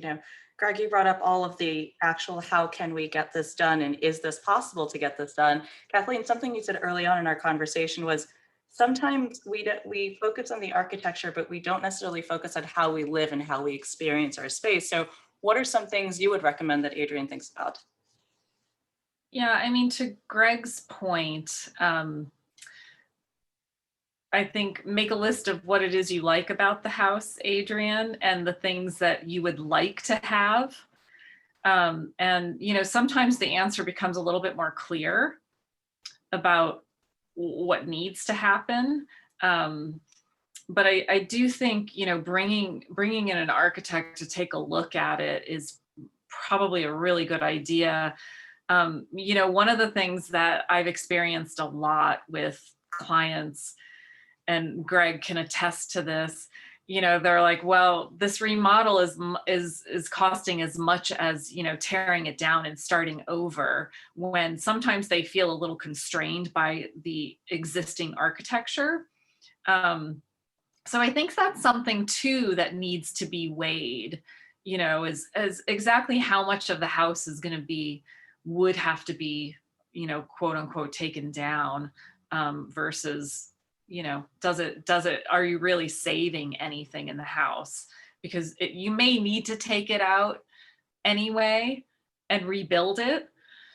S2: Greg, you brought up all of the actual, how can we get this done? And is this possible to get this done? Kathleen, something you said early on in our conversation was sometimes we focus on the architecture, but we don't necessarily focus on how we live and how we experience our space. So what are some things you would recommend that Adrian thinks about?
S5: Yeah, I mean, to Greg's point, I think make a list of what it is you like about the house, Adrian, and the things that you would like to have. And, sometimes the answer becomes a little bit more clear about what needs to happen. But I do think, bringing in an architect to take a look at it is probably a really good idea. One of the things that I've experienced a lot with clients, and Greg can attest to this, they're like, well, this remodel is costing as much as, tearing it down and starting over, when sometimes they feel a little constrained by the existing architecture. So I think that's something too that needs to be weighed, as exactly how much of the house is going to would have to be, quote unquote, taken down, versus, are you really saving anything in the house? Because you may need to take it out anyway and rebuild it.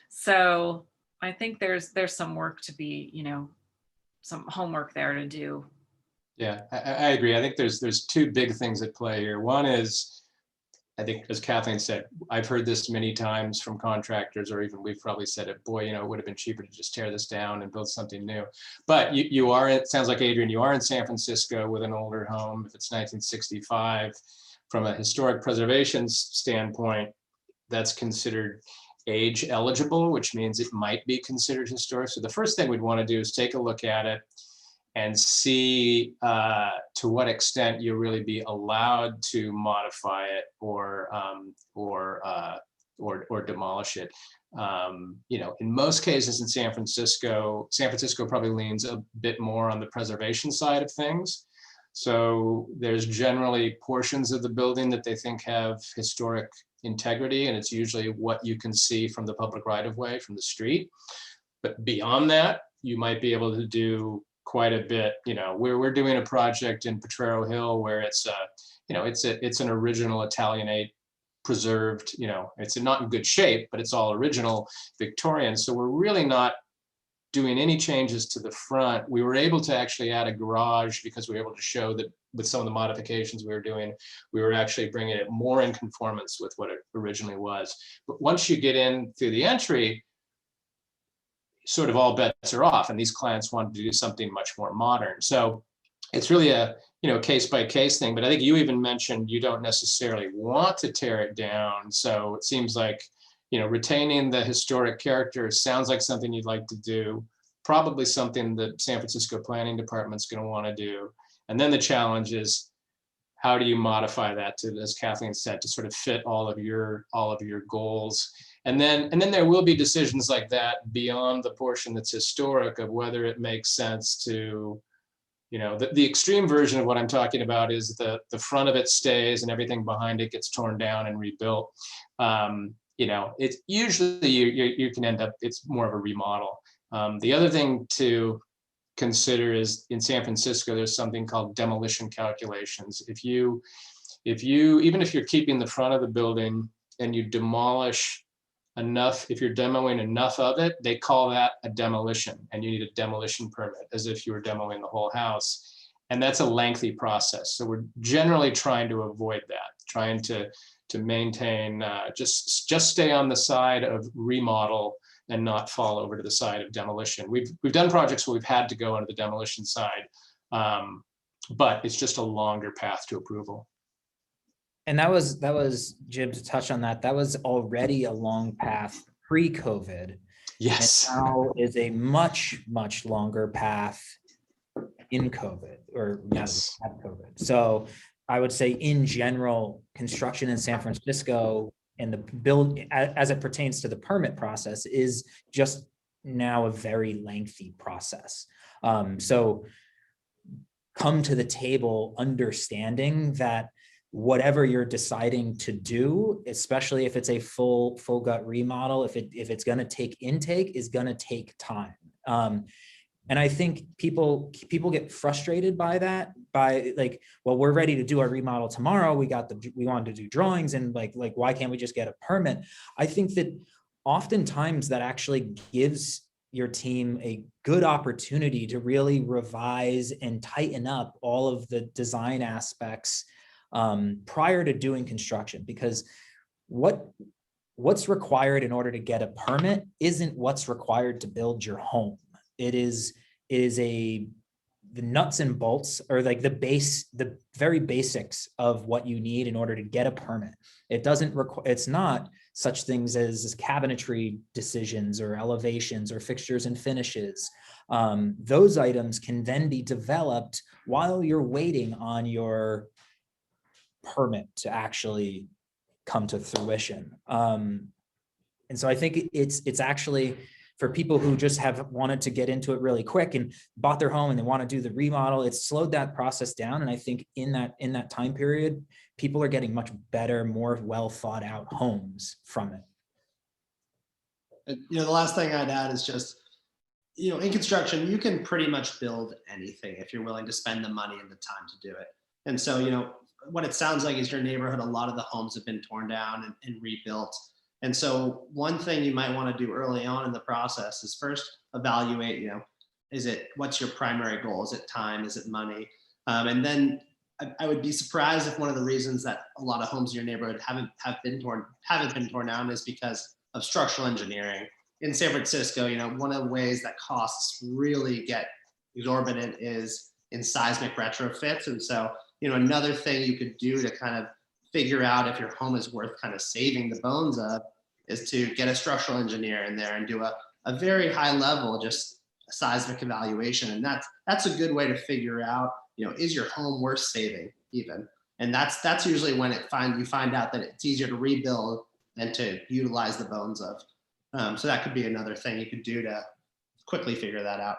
S5: So I think there's some work to be, some homework there to do.
S4: Yeah, I agree. I think there's two big things at play here. One is, I think, as Kathleen said, I've heard this many times from contractors, or even we've probably said it, boy, it would have been cheaper to just tear this down and build something new. But you are, it sounds like, Adrian, you are in San Francisco with an older home. If it's 1965, from a historic preservation standpoint, that's considered age eligible, which means it might be considered historic. So the first thing we'd want to do is take a look at it and see to what extent you'll really be allowed to modify it or demolish it. In most cases in San Francisco probably leans a bit more on the preservation side of things. So there's generally portions of the building that they think have historic integrity, and it's usually what you can see from the public right-of-way, from the street. But beyond that, you might be able to do quite a bit. We're doing a project in Potrero Hill where it's an original Italianate preserved, it's not in good shape, but it's all original Victorian. So we're really not doing any changes to the front. We were able to actually add a garage because we were able to show that with some of the modifications we were doing, we were actually bringing it more in conformance with what it originally was. But once you get in through the entry, sort of all bets are off, and these clients want to do something much more modern. So it's really a case by case thing. But I think you even mentioned you don't necessarily want to tear it down. So it seems like retaining the historic character sounds like something you'd like to do. Probably something that San Francisco Planning Department's going to want to do. And then the challenge is, how do you modify that to, as Kathleen said, to sort of fit all of your goals? And then there will be decisions like that beyond the portion that's historic, of whether it makes sense to, You know, the extreme version of what I'm talking about is the front of it stays and everything behind it gets torn down and rebuilt. You know, it's usually you can end up, it's more of a remodel. The other thing to consider is in San Francisco, there's something called demolition calculations. Even if you're keeping the front of the building and you demolish enough, if you're demoing enough of it, they call that a demolition, and you need a demolition permit as if you were demoing the whole house. And that's a lengthy process. So we're generally trying to avoid that, trying to maintain, just stay on the side of remodel and not fall over to the side of demolition. We've done projects where we've had to go onto the demolition side, but it's just a longer path to approval.
S3: And that was Jim, to touch on that. That was already a long path pre-COVID.
S4: Yes.
S3: And now is a much longer path in COVID, or yes, have COVID. So I would say in general, construction in San Francisco and the build as it pertains to the permit process is just now a very lengthy process. So come to the table understanding that whatever you're deciding to do, especially if it's a full gut remodel, if it's going to take intake, is going to take time. And I think people get frustrated by that, by like, well, we're ready to do our remodel tomorrow. We wanted to do drawings, and like, why can't we just get a permit? I think that oftentimes that actually gives your team a good opportunity to really revise and tighten up all of the design aspects prior to doing construction, because what's required in order to get a permit isn't what's required to build your home. It is the nuts and bolts, or like the very basics of what you need in order to get a permit. It's not such things as cabinetry decisions or elevations or fixtures and finishes. Those items can then be developed while you're waiting on your permit to actually come to fruition. And so I think it's actually, for people who just have wanted to get into it really quick and bought their home and they want to do the remodel, it's slowed that process down. And I think in that time period, people are getting much better, more well thought out homes from it.
S6: And, the last thing I'd add is just, in construction, you can pretty much build anything if you're willing to spend the money and the time to do it. And so, what it sounds like is your neighborhood, a lot of the homes have been torn down and rebuilt. And so one thing you might want to do early on in the process is first evaluate, what's your primary goal? Is it time? Is it money? And then I would be surprised if one of the reasons that a lot of homes in your neighborhood haven't been torn down is because of structural engineering. In San Francisco, one of the ways that costs really get exorbitant is in seismic retrofits. And so, another thing you could do to kind of figure out if your home is worth kind of saving the bones of is to get a structural engineer in there and do a very high level, just seismic evaluation. And that's a good way to figure out, is your home worth saving even? And that's usually when you find out that it's easier to rebuild than to utilize the bones of. So that could be another thing you could do to quickly figure that out.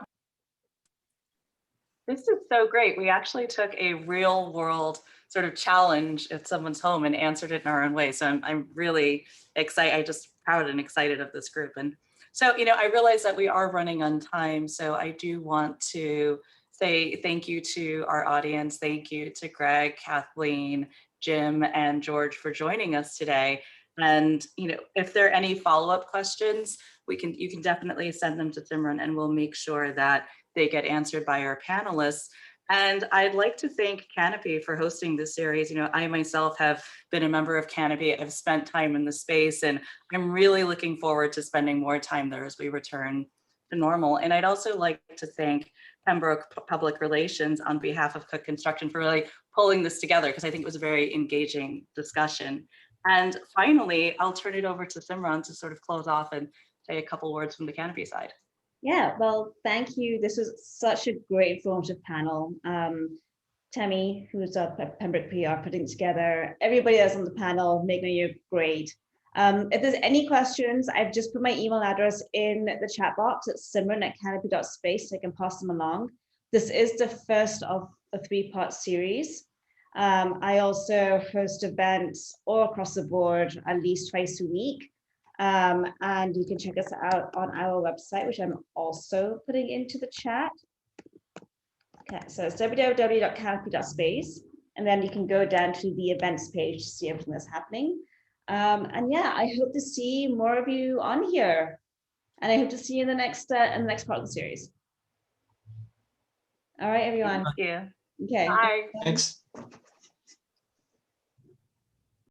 S2: This is so great. We actually took a real world sort of challenge at someone's home and answered it in our own way. So I'm really excited. I'm just proud and excited of this group. And so, I realize that we are running on time. So I do want to say thank you to our audience. Thank you to Greg, Kathleen, Jim, and George for joining us today. And, if there are any follow-up questions, you can definitely send them to Simran, and we'll make sure that they get answered by our panelists. And I'd like to thank Canopy for hosting this series. I myself have been a member of Canopy. I've spent time in the space, and I'm really looking forward to spending more time there as we return to normal. And I'd also like to thank Pembroke Public Relations on behalf of Cook Construction for really pulling this together, because I think it was a very engaging discussion. And finally, I'll turn it over to Simran to sort of close off and say a couple words from the Canopy side.
S1: Yeah, well, thank you. This was such a great informative panel. Temi, who's up at Pembroke PR, putting together, everybody else on the panel, making you great. If there's any questions, I've just put my email address in the chat box at simran@canopy.space, so I can pass them along. If This is the first of a 3-part series. I also host events all across the board at least twice a week. And you can check us out on our website, which I'm also putting into the chat. Okay, so it's www.canopy.space, and then you can go down to the events page to see everything that's happening. And yeah, I hope to see more of you on here, and I hope to see you in the next part of the series. All right, everyone.
S2: Thank you.
S1: Okay.
S2: Bye.
S4: Thanks.